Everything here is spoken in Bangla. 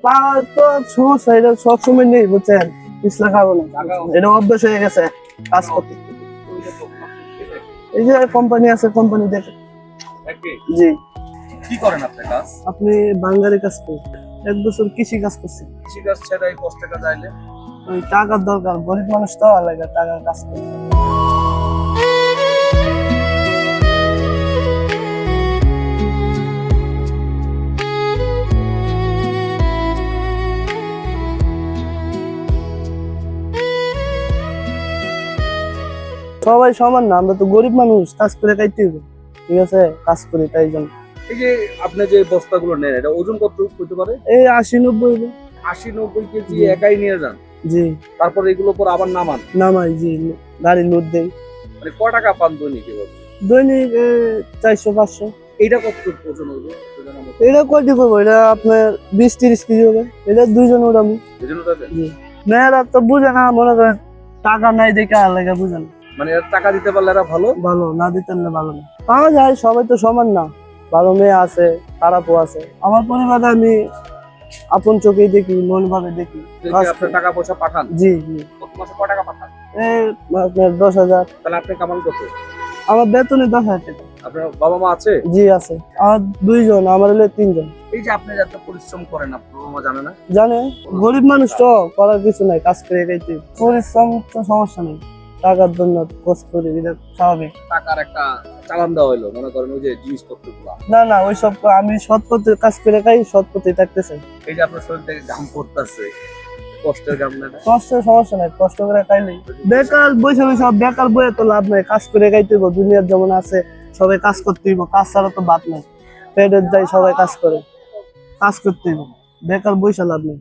পাওয়ার তো সমস্যা, এটা সবসময় নেই বুঝছেন, পিছলা খাবো না, এটা অভ্যাস হয়ে গেছে কাজ করতে। এই যে কোম্পানি আছে, কোম্পানি দেখে। জি। কি করেন আপনি কাজ? আপনি বাঙালি কাজ করেন? 1 বছর কৃষি কাজ করছি। কৃষি কাজ ছেড়ে এই কষ্টের কাজ আইলে? ওই টাকার দরকার, গরিব মানুষ তো লাগে টাকার কাজ করে। সবাই সমান না, আমরা তো গরিব মানুষ, কাজ করে খাইতে হবে, ঠিক আছে, কাজ করি তাই জন্য। এই যে আপনি যে বস্তাগুলো নেন, এটা ওজন কত হতে পারে? এই 80-90 হইলো। 80-90 কেজি জি। একাই নিয়ে যান? জি। তারপর এগুলো পর আবার নামান? নামাই, জি, গাড়ি লোড দেই। মানে কয় টাকা পান দৈনিক এভাবে? দৈনিক 400-500। এইটা কত ওজন হবে? এটা কয়টি করবো, এটা আপনার 20-30 কেজি হবে, এটা 2 জন উড়াবো। জি। মেয়েরা তো বুঝে না, মনে করেন টাকা নাই দেখে আর লাগে, বুঝে না। মানে এর টাকা দিতে পারলে এরা ভালো? ভালো না দিতে পারলে ভালো না। পাওয়া যায়, সবাই তো সমান না, ভালো মেয়ে আছে, খারাপও আছে। আমার পরিবারে আমি আপন চোখেই দেখি, মন ভাবে দেখি। আপনি টাকা পয়সা পাঠান? জি জি। কত মাসে কয় টাকা পাঠান? এই আপনার 10,000। তাহলে আপনি কামান কত? আমার বেতনে 10,000 টাকা। আপনার বাবা মা আছে? জি আছে, আমার 2 জন, আমার হলে 3 জন। এই যে আপনি এত পরিশ্রম করেন, আপনার বাবা মা জানে না? জানে, গরিব মানুষ তো, করার কিছু নাই, কাজ করে খাইতে। পরিশ্রম তো সমস্যা নেই, টাকার জন্য কষ্ট করি, এটা স্বাভাবিক। টাকার একটা চালান দেওয়া হইলো, মনে করেন ওই যে জিনিসপত্র গুলা। না না, ওইসব আমি সৎ পথে কাজ করে খাই, সৎ পথে থাকতে চাই। এই যে আপনার শরীর থেকে ঘাম পড়তেছে, কষ্টের ঘাম না? কষ্টের সমস্যা নাই, কষ্ট করে খাইলেই। বেকার বসে বসে, বেকার বইয়ে তো লাভ নাই, কাজ করে খাইতে হইব, দুনিয়ার যেমন আছে সবাই কাজ করতে হইব, কাজ ছাড়া তো বাদ নাই। পেটের যাই সবাই কাজ করে, কাজ করতে হইব, বেকার বইসা লাভ নেই।